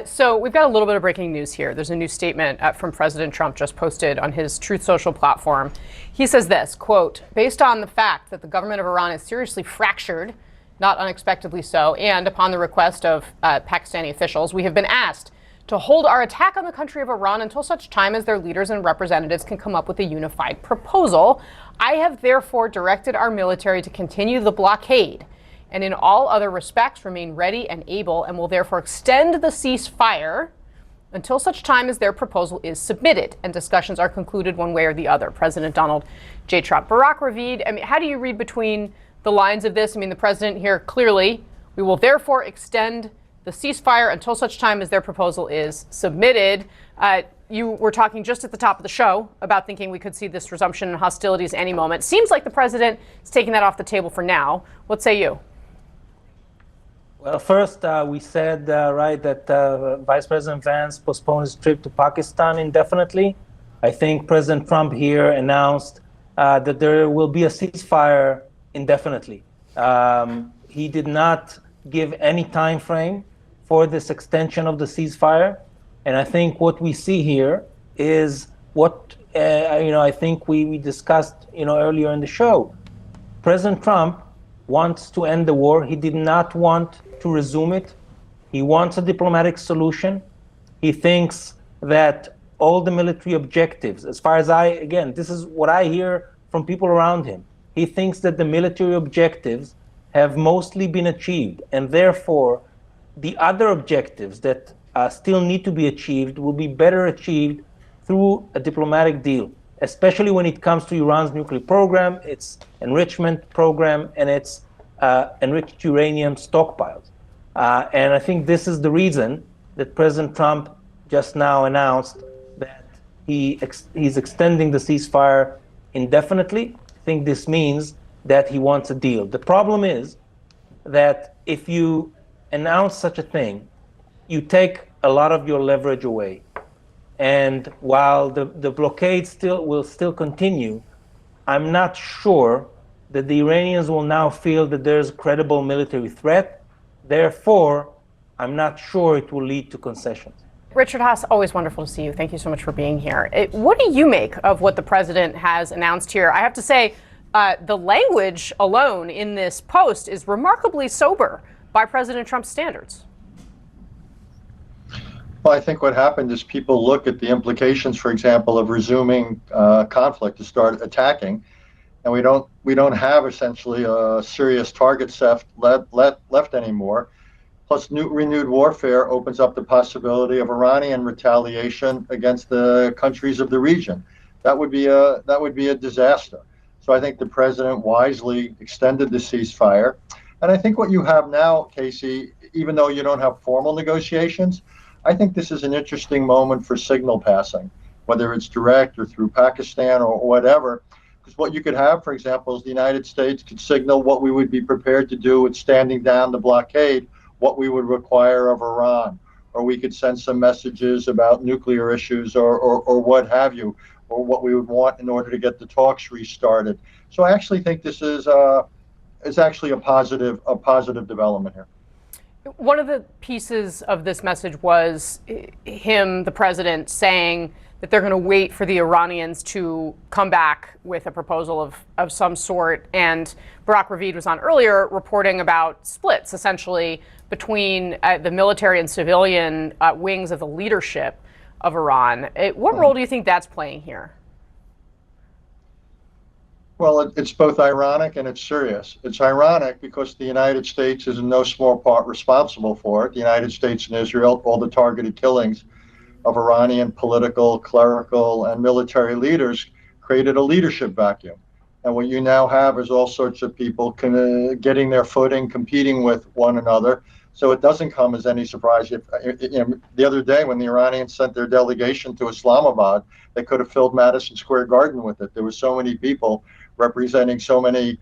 So we've got a little bit of breaking news here. There's a new statement from President Trump just posted on his Truth Social platform. He says this, quote, based on the fact that the government of Iran is seriously fractured, not unexpectedly so, and upon the request of Pakistani officials, we have been asked to hold our attack on the country of Iran until such time as their leaders and representatives can come up with a unified proposal. I have therefore directed our military to continue the blockade and in all other respects remain ready and able, and will therefore extend the ceasefire until such time as their proposal is submitted and discussions are concluded one way or the other. President Donald J. Trump. Barak Ravid, I mean, how do you read between the lines of this? I mean, the president here clearly, we will therefore extend the ceasefire until such time as their proposal is submitted. You were talking just at the top of the show about thinking we could see this resumption in hostilities any moment. Seems like the president is taking that off the table for now. What say you? Well, first, we said, that Vice President Vance postponed his trip to Pakistan indefinitely. I think President Trump here announced that there will be a ceasefire indefinitely. He did not give any time frame for this extension of the ceasefire. And I think what we see here is what, I think we discussed, earlier in the show. President Trump wants to end the war. He did not want to resume it. He wants a diplomatic solution. He thinks that all the military objectives, as far as this is what I hear from people around him. He thinks that the military objectives have mostly been achieved, and therefore the other objectives that still need to be achieved will be better achieved through a diplomatic deal, especially when it comes to Iran's nuclear program, its enrichment program, and its enriched uranium stockpiles. And I think this is the reason that President Trump just now announced that he's extending the ceasefire indefinitely. I think this means that he wants a deal. The problem is that if you announce such a thing, you take a lot of your leverage away. And while the blockade will still continue, I'm not sure that the Iranians will now feel that there's a credible military threat. Therefore, I'm not sure it will lead to concessions. Richard Haass, always wonderful to see you. Thank you so much for being here. What do you make of what the president has announced here? I have to say, the language alone in this post is remarkably sober by President Trump's standards. Well, I think what happened is people look at the implications, for example, of resuming conflict to start attacking. And we don't have essentially a serious target left anymore. Plus, renewed warfare opens up the possibility of Iranian retaliation against the countries of the region. That would be a disaster. So I think the president wisely extended the ceasefire. And I think what you have now, Casey, even though you don't have formal negotiations, I think this is an interesting moment for signal passing, whether it's direct or through Pakistan or whatever. What you could have, for example, is the United States could signal what we would be prepared to do with standing down the blockade, what we would require of Iran, or we could send some messages about nuclear issues or what have you, or what we would want in order to get the talks restarted. So I actually think this is actually a positive development here. One of the pieces of this message was the president, saying that they're going to wait for the Iranians to come back with a proposal of some sort. And Barak Ravid was on earlier reporting about splits, essentially, between the military and civilian wings of the leadership of Iran. What role do you think that's playing here? Well, it's both ironic and it's serious. It's ironic because the United States is in no small part responsible for it. The United States and Israel, all the targeted killings of Iranian political, clerical, and military leaders created a leadership vacuum. And what you now have is all sorts of people getting their footing, competing with one another. So it doesn't come as any surprise. The other day when the Iranians sent their delegation to Islamabad, they could have filled Madison Square Garden with it. There were so many people representing so many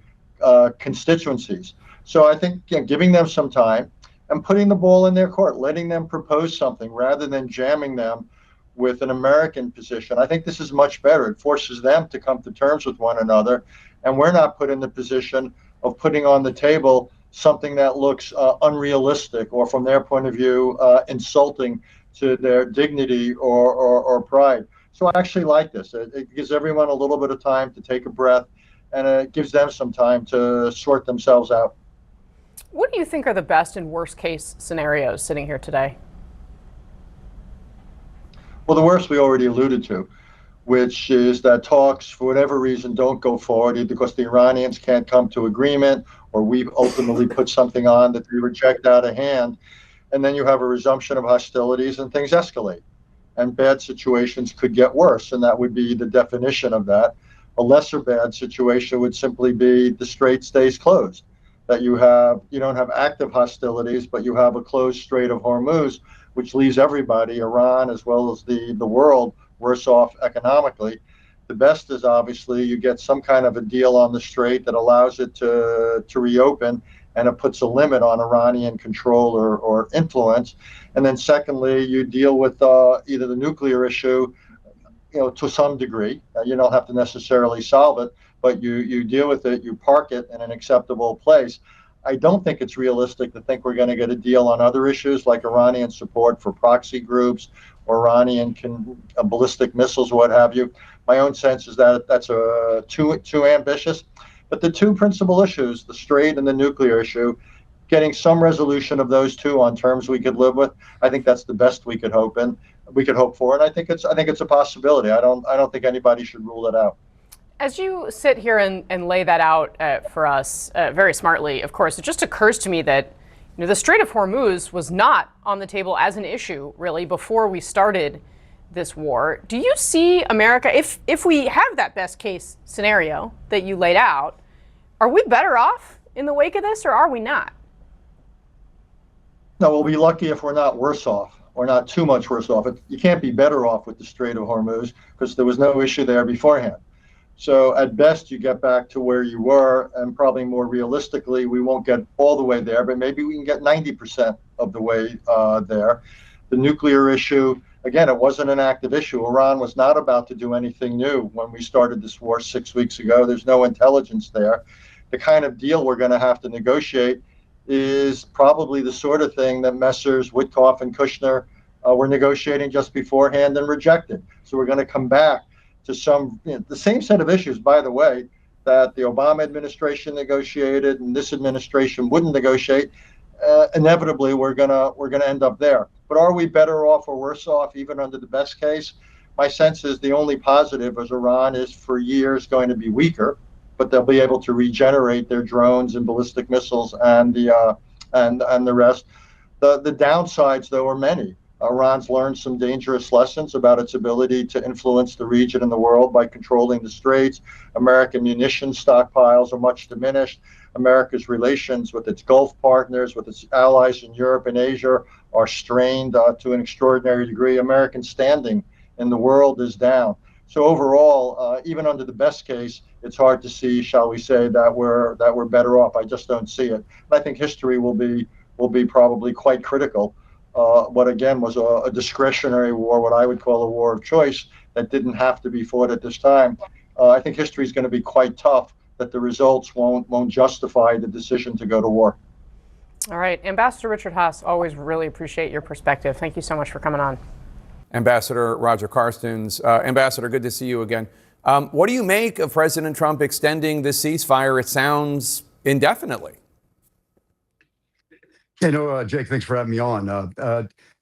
constituencies. So I think giving them some time and putting the ball in their court, letting them propose something rather than jamming them with an American position. I think this is much better. It forces them to come to terms with one another, and we're not put in the position of putting on the table something that looks unrealistic or, from their point of view, insulting to their dignity or pride. So I actually like this. It gives everyone a little bit of time to take a breath, and it gives them some time to sort themselves out. What do you think are the best and worst case scenarios sitting here today? Well, the worst we already alluded to, which is that talks, for whatever reason, don't go forward, either because the Iranians can't come to agreement or we ultimately put something on that they reject out of hand. And then you have a resumption of hostilities and things escalate. And bad situations could get worse, and that would be the definition of that. A lesser bad situation would simply be the strait stays closed, that you don't have active hostilities, but you have a closed Strait of Hormuz, which leaves everybody, Iran as well as the world, worse off economically. The best is obviously you get some kind of a deal on the strait that allows it to reopen, and it puts a limit on Iranian control or influence. And then secondly, you deal with either the nuclear issue, to some degree. You don't have to necessarily solve it, but you deal with it, you park it in an acceptable place. I don't think it's realistic to think we're going to get a deal on other issues like Iranian support for proxy groups or Iranian ballistic missiles, what have you. My own sense is that that's too ambitious. But the two principal issues, the strait and the nuclear issue, getting some resolution of those two on terms we could live with, I think that's the best we could hope for. And I think it's a possibility. I don't think anybody should rule it out. As you sit here and lay that out for us very smartly, of course, it just occurs to me that the Strait of Hormuz was not on the table as an issue, really, before we started this war. Do you see America, if we have that best case scenario that you laid out, are we better off in the wake of this, or are we not? No, we'll be lucky if we're not worse off, or not too much worse off. You can't be better off with the Strait of Hormuz because there was no issue there beforehand. So at best, you get back to where you were, and probably more realistically, we won't get all the way there, but maybe we can get 90% of the way there. The nuclear issue, again, it wasn't an active issue. Iran was not about to do anything new when we started this war 6 weeks ago. There's no intelligence there. The kind of deal we're going to have to negotiate is probably the sort of thing that Messrs. Witkoff and Kushner were negotiating just beforehand and rejected. So we're going to come back to the same set of issues, by the way, that the Obama administration negotiated and this administration wouldn't negotiate. Inevitably, we're gonna end up there. But are we better off or worse off, even under the best case? My sense is the only positive is Iran is for years going to be weaker, but they'll be able to regenerate their drones and ballistic missiles and the rest. The downsides, though, are many. Iran's learned some dangerous lessons about its ability to influence the region and the world by controlling the straits. American munitions stockpiles are much diminished. America's relations with its Gulf partners, with its allies in Europe and Asia, are strained to an extraordinary degree. American standing in the world is down. So overall, even under the best case, it's hard to see, shall we say, that we're better off. I just don't see it. I think history will be probably quite critical. What again was a discretionary war, what I would call a war of choice that didn't have to be fought at this time. I think history is going to be quite tough, that the results won't justify the decision to go to war. All right. Ambassador Richard Haass, always really appreciate your perspective. Thank you so much for coming on. Ambassador Roger Carstens. Ambassador, good to see you again. What do you make of President Trump extending the ceasefire? It sounds indefinitely. Jake, thanks for having me on.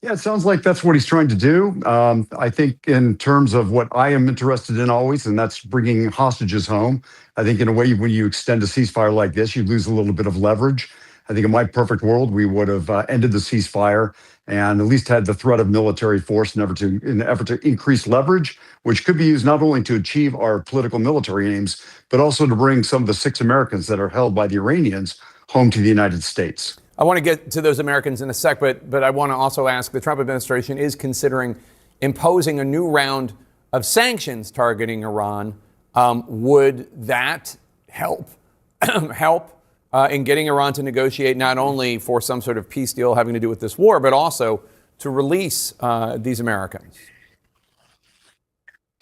Yeah, it sounds like that's what he's trying to do. I think in terms of what I am interested in always, and that's bringing hostages home. I think in a way, when you extend a ceasefire like this, you lose a little bit of leverage. I think in my perfect world, we would have ended the ceasefire and at least had the threat of military force in an effort to increase leverage, which could be used not only to achieve our political military aims, but also to bring some of the 6 Americans that are held by the Iranians home to the United States. I want to get to those Americans in a sec, but I want to also ask, the Trump administration is considering imposing a new round of sanctions targeting Iran. Would that help in getting Iran to negotiate not only for some sort of peace deal having to do with this war, but also to release these Americans?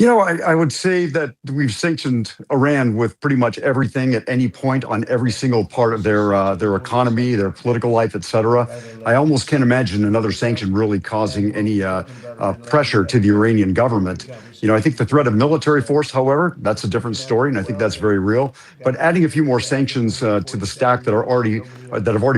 I would say that we've sanctioned Iran with pretty much everything at any point on every single part of their economy, their political life, et cetera. I almost can't imagine another sanction really causing any pressure to the Iranian government. I think the threat of military force, however, that's a different story, and I think that's very real. But adding a few more sanctions to the stack that have already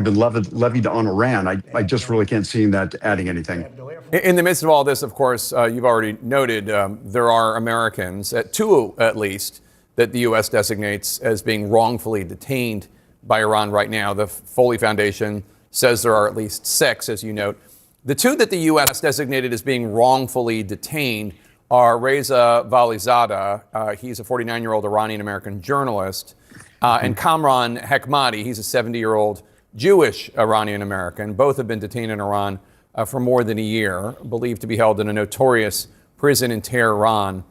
been levied on Iran, I just really can't see that adding anything. In the midst of all this, of course, you've already noted there are Americans, two at least, that the U.S. designates as being wrongfully detained by Iran right now. The Foley Foundation says there are at least 6, as you note. The 2 that the U.S. designated as being wrongfully detained are Reza Valizadeh. He's a 49-year-old Iranian-American journalist, and Kamran Hekmati. He's a 70-year-old Jewish Iranian-American. Both have been detained in Iran for more than a year, believed to be held in a notorious prison in Tehran.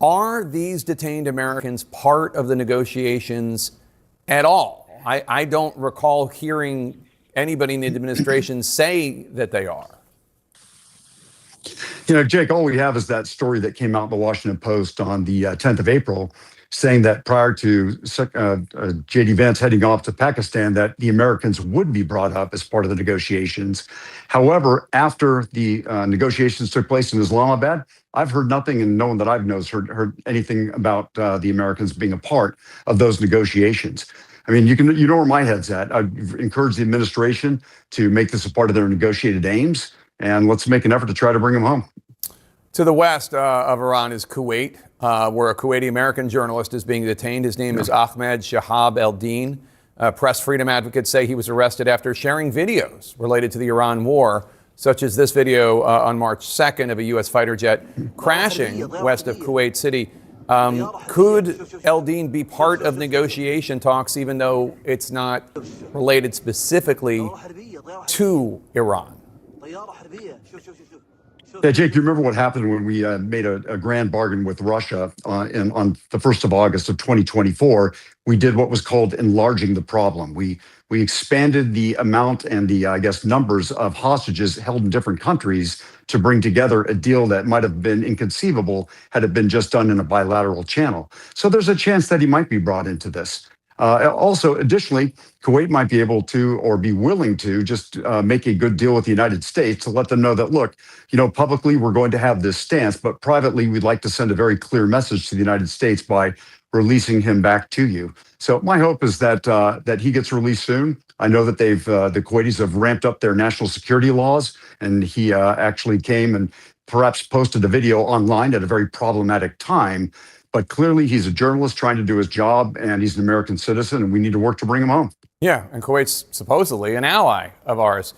Are these detained Americans part of the negotiations at all? I don't recall hearing anybody in the administration say that they are. Jake, all we have is that story that came out in the Washington Post on the 10th of April, saying that prior to J.D. Vance heading off to Pakistan, that the Americans would be brought up as part of the negotiations. However, after the negotiations took place in Islamabad, I've heard nothing, and no one that I've known has heard anything about the Americans being a part of those negotiations. I mean, you know where my head's at. I'd encourage the administration to make this a part of their negotiated aims, and let's make an effort to try to bring them home. To the west of Iran is Kuwait, where a Kuwaiti-American journalist is being detained. His name is Ahmed Shahab El-Din. Press freedom advocates say he was arrested after sharing videos related to the Iran war, such as this video on March 2nd of a U.S. fighter jet crashing west of Kuwait City. Could El-Din be part of negotiation talks, even though it's not related specifically to Iran? Yeah, Jake, you remember what happened when we made a grand bargain with Russia on the 1st of August of 2024? We did what was called enlarging the problem. We expanded the amount and the, numbers of hostages held in different countries to bring together a deal that might have been inconceivable had it been just done in a bilateral channel. So there's a chance that he might be brought into this. Also, additionally, Kuwait might be able to or be willing to just make a good deal with the United States to let them know that, look, publicly we're going to have this stance, but privately we'd like to send a very clear message to the United States by releasing him back to you. So my hope is that he gets released soon. I know that the Kuwaitis have ramped up their national security laws, and he actually came and perhaps posted a video online at a very problematic time. But clearly, he's a journalist trying to do his job, and he's an American citizen, and we need to work to bring him home. Yeah, and Kuwait's supposedly an ally of ours.